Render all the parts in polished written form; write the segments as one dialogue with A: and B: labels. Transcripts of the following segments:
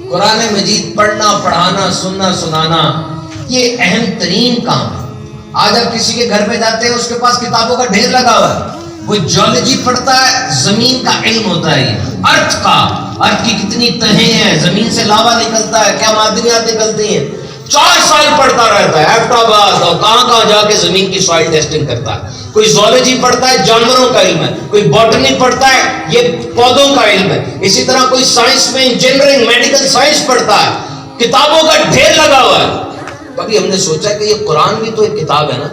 A: قرآن مجید پڑھنا، پڑھانا، سننا، سنانا یہ اہم ترین کام ہے۔ آج آپ کسی کے گھر پہ جاتے ہیں، اس کے پاس کتابوں کا ڈھیر لگا ہوا ہے، وہ جیولوجی پڑھتا ہے، زمین کا علم ہوتا ہے، ارتھ کا، ارتھ کی کتنی تہیں ہیں، زمین سے لاوا نکلتا ہے، کیا معدنیات نکلتی ہیں، 4 سال پڑھتا رہتا ہے ایبٹاباد اور کہاں جا کے زمین کی سوائل ٹیسٹنگ کرتا ہے۔ کوئی زوالوجی پڑھتا ہے، جانوروں کا علم ہے، کوئی باٹنی پڑھتا ہے، یہ پودوں کا علم ہے، اسی طرح کوئی سائنس میں انجینئرنگ، میڈیکل سائنس پڑھتا ہے، کتابوں کا ڈھیر لگا ہوا ہے۔ کبھی ہم نے سوچا کہ یہ قرآن بھی تو ایک کتاب ہے نا،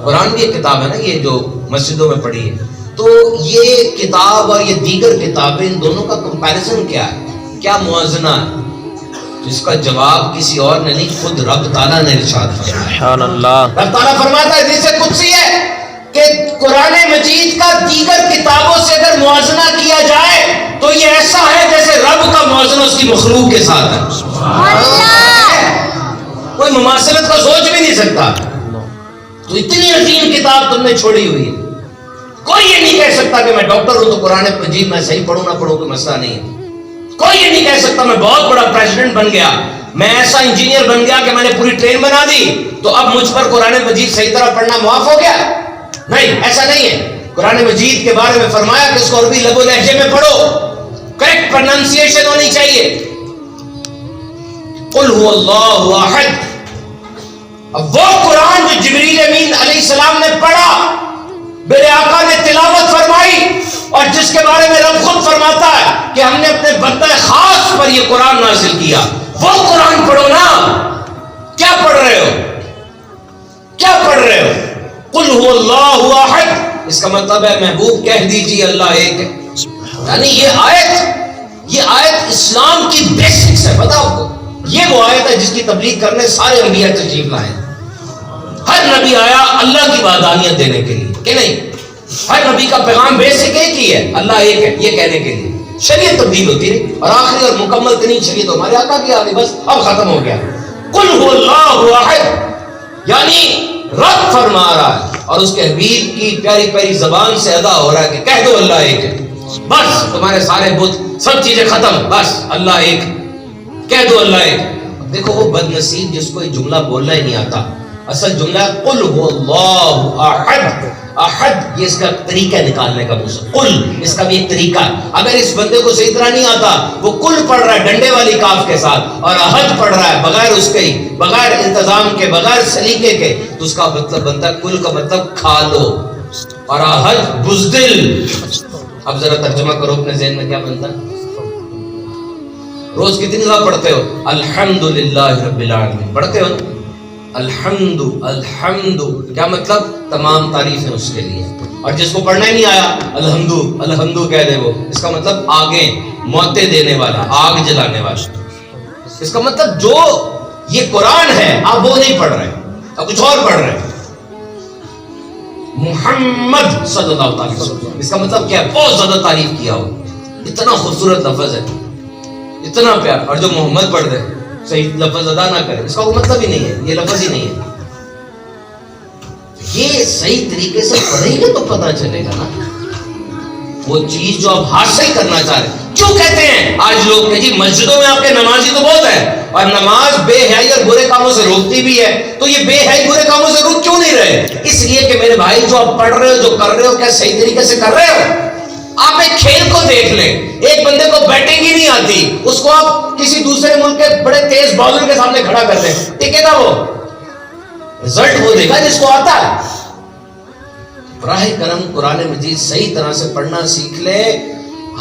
A: قرآن بھی ایک کتاب ہے نا، یہ جو مسجدوں میں پڑھی ہے، تو یہ کتاب اور یہ دیگر کتابیں، ان دونوں کا کمپیریزن کیا ہے، کیا موازنہ ہے؟ جس کا جواب کسی اور نے نہیں، خود رب تعالیٰ نے ارشاد فرمایا۔
B: سبحان اللہ۔
A: رب تعالیٰ فرماتا ہے حدیث قدسی ہے کہ قرآن مجید کا دیگر کتابوں سے اگر موازنہ کیا جائے تو یہ ایسا ہے جیسے رب کا موازنہ اس کی مخلوق کے ساتھ ہے۔ کوئی مماثلت کا سوچ بھی نہیں سکتا۔ تو اتنی عظیم کتاب تم نے چھوڑی ہوئی ہے۔ کوئی یہ نہیں کہہ سکتا کہ میں ڈاکٹر ہوں تو قرآن مجید میں صحیح پڑھوں نہ پڑھوں کوئی مسئلہ نہیں ہے۔ کوئی یہ نہیں کہہ سکتا میں بہت بڑا پریزیڈنٹ بن گیا، میں ایسا انجینئر بن گیا کہ میں نے پوری ٹرین بنا دی تو اب مجھ پر قرآن مجید صحیح طرح پڑھنا معاف ہو گیا۔ نہیں، ایسا نہیں ہے۔ قرآن مجید کے بارے میں فرمایا کہ اس کو عربی لب و لہجے میں پڑھو، کریکٹ پروننسیشن ہونی چاہیے۔ قل هو اللہ احد، اب وہ قرآن جو جبریل امین علیہ السلام نے پڑھا، میرے آقا نے تلاوت فرمائی، اور جس کے بارے میں رب خود فرماتا ہے کہ ہم نے اپنے بندہ خاص پر یہ قرآن نازل کیا، وہ قرآن پڑھو نا۔ کیا پڑھ رہے ہو؟ کیا پڑھ رہے ہو؟ قل هو اللہ احد، اس کا مطلب ہے محبوب کہہ دیجیے اللہ ایک ہے۔ یعنی یہ آیت اسلام کی بیسکس ہے۔ پتہ آپ کو یہ وہ آیت ہے جس کی تبلیغ کرنے سارے انبیاء تشریف لائے۔ ہر نبی آیا اللہ کی وحدانیت دینے کے لیے، کہ نہیں؟ ہر نبی کا پیغام بیسک ایک ہی ہے، اللہ ایک ہے، یہ کہنے کے لیے۔ شریعت تبدیل ہوتی رہی اور آخری اور مکمل ترین شریعت ہمارے آقا کی آ گئی، بس اب ختم ہو گیا۔ قل هو اللہ احد، یعنی رب فرما رہا ہے اور اس کے حبیب کی پیاری پیاری زبان سے ادا ہو رہا ہے کہ کہہ دو اللہ ایک ہے، بس تمہارے سارے بت سب چیزیں ختم، بس اللہ ایک، کہہ دو اللہ ایک۔ دیکھو وہ بد نصیب جس کو یہ جملہ بولنا ہی نہیں آتا، اصل جملہ قل هو اللہ احد، احد یہ اس کا طریقہ نکالنے کا، قل اس کا بھی ایک طریقہ ہے۔ اگر اس بندے کو صحیح طرح نہیں آتا، وہ قل پڑھ رہا ہے ڈنڈے والی کاف کے ساتھ اور احد پڑھ رہا ہے بغیر اس کے ہی، بغیر انتظام کے، بغیر سلیقے کے، تو اس کا مطلب بنتا ہے قل کا مطلب کھا لو، اور احد بزدل۔ اب ذرا ترجمہ کرو اپنے ذہن میں کیا بنتا ہے؟ روز کتنی دفعہ پڑھتے ہو الحمدللہ رب العالمین؟ پڑھتے ہو نا؟ الحمد الحمد کیا مطلب؟ تمام تعریفیں اس کے لیے۔ اور جس کو پڑھنا ہی نہیں آیا الحمد الحمد کہہ دے، وہ اس کا مطلب آگے موتیں دینے والا، آگ جلانے والا۔ اس کا مطلب جو یہ قرآن ہے آپ وہ نہیں پڑھ رہے، آپ کچھ اور پڑھ رہے ہیں۔ محمد صلی اللہ علیہ وسلم، اس کا مطلب کیا ہے؟ بہت زیادہ تعریف کیا ہو، اتنا خوبصورت لفظ ہے، اتنا پیار۔ اور جو محمد پڑھ دے صحیح لفظ ادا نہ کرے، اس کا وہ مطلب ہی نہیں ہے، یہ لفظ ہی نہیں ہے۔ یہ صحیح طریقے سے پڑھیں گے تو پتہ چلے گا نا وہ چیز جو آپ حاصل کرنا چاہ رہے ہیں۔ کیوں کہتے ہیں آج لوگ کہ جی مسجدوں میں آپ کے نمازی تو بہت ہے اور نماز بے حیائی اور برے کاموں سے روکتی بھی ہے، تو یہ بے حیائی برے کاموں سے روک کیوں نہیں رہے؟ اس لیے کہ میرے بھائی جو آپ پڑھ رہے ہو، جو کر رہے ہو، کیا صحیح طریقے سے کر رہے ہو؟ آپ ایک کھیل کو دیکھ لیں، ایک بندے کو بیٹنگ ہی نہیں آتی، اس کو آپ کسی دوسرے ملک کے بڑے تیز بالر کے سامنے کھڑا کر دیں، ٹکے گا وہ؟ رزلٹ وہ دے گا جس کو آتا ہے۔ براہ کرم قرآن مجید صحیح طرح سے پڑھنا سیکھ لیں۔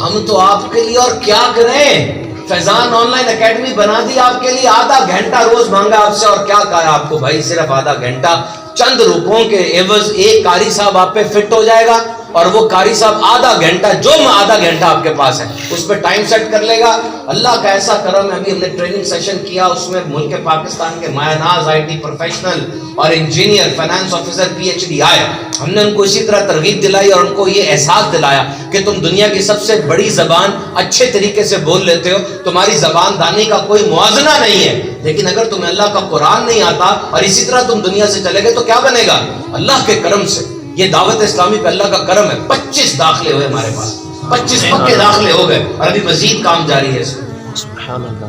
A: ہم تو آپ کے لیے اور کیا کریں، فیضان آن لائن اکیڈمی بنا دی آپ کے لیے، آدھا گھنٹہ روز مانگا آپ سے، اور کیا کہا آپ کو بھائی صرف آدھا گھنٹہ، چند روپوں کے عوض ایک قاری صاحب آپ پہ فٹ ہو جائے گا، اور وہ قاری صاحب آدھا گھنٹہ، جو آدھا گھنٹہ آپ کے پاس ہے اس پہ ٹائم سیٹ کر لے گا۔ اللہ کا ایسا کرم ہے، ابھی ہم نے ٹریننگ سیشن کیا، اس میں ملک پاکستان کے مایہ ناز آئی ٹی پروفیشنل اور engineer, finance officer, P H D آئے۔ ہم نے ان کو اسی طرح ترغیب دلائی اور ان کو یہ احساس دلایا کہ تم دنیا کی سب سے بڑی زبان اچھے طریقے سے بول لیتے ہو، تمہاری زبان دانی کا کوئی موازنہ نہیں ہے، لیکن اگر تمہیں اللہ کا قرآن نہیں آتا اور اسی طرح تم دنیا سے چلے گئے تو کیا بنے گا؟ اللہ کے کرم سے یہ دعوت اسلامی پہ اللہ کا کرم ہے، 25 داخلے ہوئے ہمارے پاس، 25 پکے داخلے ہو گئے اور ابھی مزید کام جاری ہے اس میں۔
B: سبحان اللہ.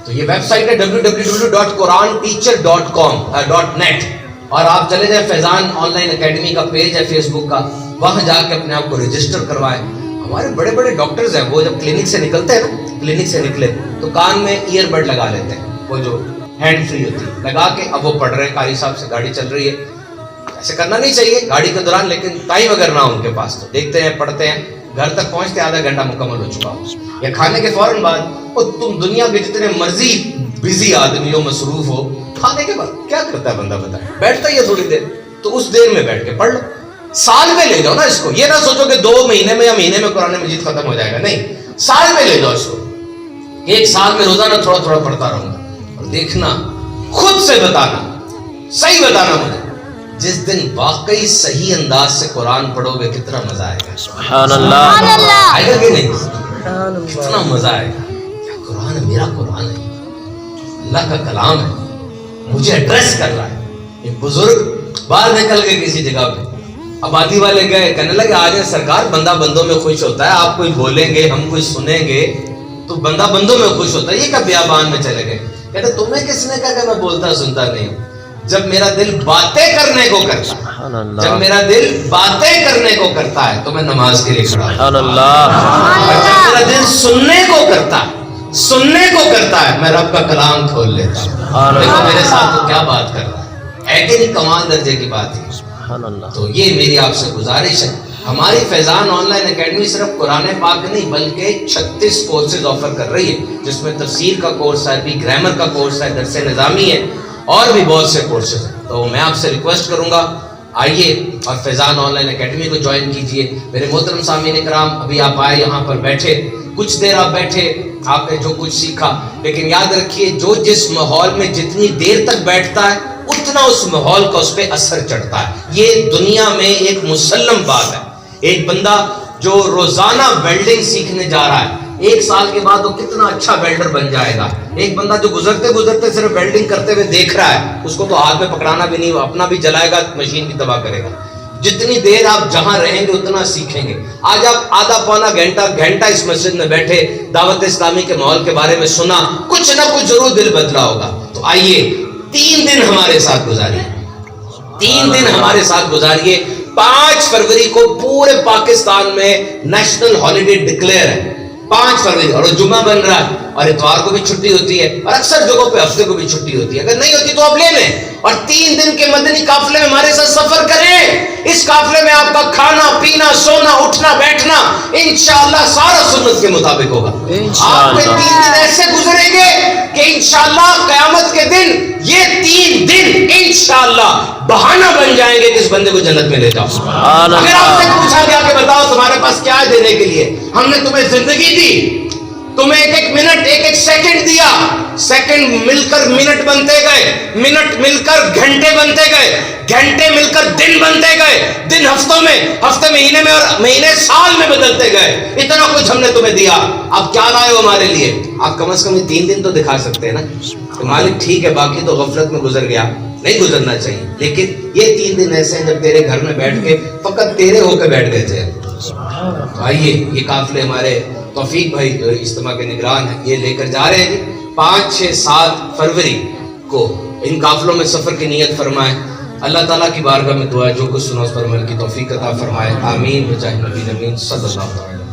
A: تو یہ ویب سائٹ ہے www.quranteacher.com.net اور آپ چلے جائیں فیضان آن لائن اکیڈمی کا پیج ہے فیس بک کا, وہاں جا کے اپنے آپ کو رجسٹر کروائیں. ہمارے بڑے بڑے ڈاکٹرز ہیں, وہ جب کلینک سے نکلتے ہیں نا, کلینک سے نکلے تو کان میں ایئر بڈ لگا لیتے ہیں, وہ جو ہینڈ فری ہوتی ہے, لگا کے اب وہ پڑھ رہے ہیں قاری صاحب سے, گاڑی چل رہی ہے. ایسے کرنا نہیں چاہیے گاڑی کے دوران, لیکن ٹائم اگر نہ ہو ان کے پاس تو دیکھتے ہیں, پڑھتے ہیں, گھر تک پہنچتے آدھا گھنٹہ مکمل ہو چکا ہو. یا کھانے کے فوراً بعد, اور تم دنیا کے جتنے مرضی بزی آدمی ہو, مصروف ہو, کھانے کے بعد کیا کرتا ہے بندہ بتا, بیٹھتا ہی ہے تھوڑی دیر, تو اس دیر میں بیٹھ کے پڑھ لو. سال میں لے جاؤ نا اس کو, یہ نہ سوچو کہ 2 مہینے میں یا مہینے میں قرآن مجید ختم ہو جائے گا, نہیں, سال میں لے جاؤ اس کو. 1 سال میں روزانہ تھوڑا تھوڑا پڑھتا رہوں گا, اور دیکھنا, خود سے بتانا, صحیح بتانا مجھے, جس دن واقعی صحیح انداز سے قرآن پڑھو گے کتنا مزہ آئے گا.
B: سبحان اللہ.
A: آئے گا کہ نہیں, کتنا مزہ آئے گا. کیا قرآن میرا قرآن ہے, اللہ کا کلام ہے, مجھے ایڈریس کر رہا ہے. ایک بزرگ باہر نکل گئے کسی جگہ پہ, آبادی والے گئے, کہنے لگے آج سرکار بندہ بندوں میں خوش ہوتا ہے, آپ کوئی بولیں گے ہم کچھ سنیں گے تو بندہ بندوں میں خوش ہوتا ہے, یہ کب بیابان میں چلے گئے. کہتے تمہیں کس نے کہا کہ میں بولتا سنتا نہیں ہوں. جب میرا دل باتیں کرنے کو کرتا ہے, جب میرا دل باتیں کرنے کو کرتا ہے تو میں نماز کے لیے کھڑا ہوں.
B: سبحان اللہ.
A: اور جب میرا دل سننے کو کرتا ہے, سننے کو کرتا ہے, میں رب کا کلام کھول لیتا ہوں. دیکھو میرے ساتھ تو کیا بات کر رہا ہے کہ نہیں, کمال درجے کی بات ہے. تو یہ میری آپ سے گزارش ہے, ہماری فیضان آن لائن اکیڈمی صرف قرآن پاک نہیں بلکہ 36 کورسز آفر کر رہی ہے, جس میں تفسیر کا کورس ہے, بھی گرامر کا کورس ہے, درس نظامی ہے, اور بھی بہت سے کورسز ہیں. تو میں آپ سے ریکویسٹ کروں گا, آئیے اور فیضان آن لائن اکیڈمی کو جوائن کیجئے. میرے محترم سامعین کرام, ابھی آپ آئے یہاں پر بیٹھے, کچھ دیر آپ بیٹھے, آپ نے جو کچھ سیکھا, لیکن یاد رکھیے جو جس ماحول میں جتنی دیر تک بیٹھتا ہے اتنا اس ماحول کا اس پہ اثر چڑھتا ہے. یہ دنیا میں ایک مسلم بات ہے. ایک بندہ جو روزانہ ویلڈنگ سیکھنے جا رہا ہے, 1 سال کے بعد وہ کتنا اچھا ویلڈر بن جائے گا. ایک بندہ جو گزرتے گزرتے صرف ویلڈنگ کرتے ہوئے دیکھ رہا ہے, اس کو تو ہاتھ میں پکڑانا بھی نہیں, اپنا بھی جلائے گا, مشین بھی تباہ کرے گا. جتنی دیر آپ جہاں رہیں گے اتنا سیکھیں گے. آج آپ آدھا پونا گھنٹہ اس مسجد میں بیٹھے, دعوت اسلامی کے ماحول کے بارے میں سنا, کچھ نہ کچھ ضرور دل بدلا ہوگا. تو آئیے 3 دن ہمارے ساتھ گزاریے, 3 دن ہمارے ساتھ گزاریے. 5 فروری کو پورے پاکستان میں نیشنل ہالیڈے ڈکلیئر ہے, 5 فروری, اور جمعہ بن رہا ہے, اور اتوار کو بھی چھٹی ہوتی ہے, اور اکثر جگہوں پہ ہفتے کو بھی چھٹی ہوتی ہے. اگر نہیں ہوتی تو آپ لے لیں, اور 3 دن کے مدنی قافلے میں ہمارے ساتھ سفر کریں. اس قافلے میں آپ کا کھانا پینا سونا اٹھنا بیٹھنا انشاءاللہ سارا سنت کے مطابق ہوگا. آپ کے 3 دن ایسے گزریں گے کہ انشاءاللہ قیامت کے دن یہ 3 دن انشاءاللہ بہانہ بن جائیں گے کہ اس بندے کو جنت میں لے جاؤ. اگر آپ سے پوچھا گیا کہ بتاؤ تمہارے پاس کیا ہے دینے کے لیے, ہم نے تمہیں زندگی دی, تمہیں 1 منٹ 1 سیکنڈ دیا, سیکنڈ مل کر منٹ بنتے گئے, منٹ مل کر گھنٹے بنتے گئے, گھنٹے مل کر دن بنتے گئے, دن ہفتوں میں, ہفتے مہینے میں, اور مہینے سال میں بدلتے گئے. اتنا کچھ ہم نے تمہیں دیا, اب کیا لائے ہو ہمارے لیے؟ آپ کم از کم 3 دن تو دکھا سکتے ہیں نا کہ مالک ٹھیک ہے, باقی تو غفلت میں گزر گیا, نہیں گزرنا چاہیے, لیکن یہ 3 دن ایسے ہیں جب تیرے گھر میں بیٹھ کے فقط تیرے ہو کے بیٹھ گئے تھے. آئیے یہ قافلے ہمارے توفیق بھائی جو اجتماع کے نگران ہیں یہ لے کر جا رہے ہیں. 5, 6, 7 فروری کو ان قافلوں میں سفر کی نیت فرمائیں. اللہ تعالیٰ کی بارگاہ میں دعا ہے جو کچھ سنا اس پر عمل کی توفیق عطا فرمائے. آمین بجاہ نبی امین صلی اللہ علیہ وسلم.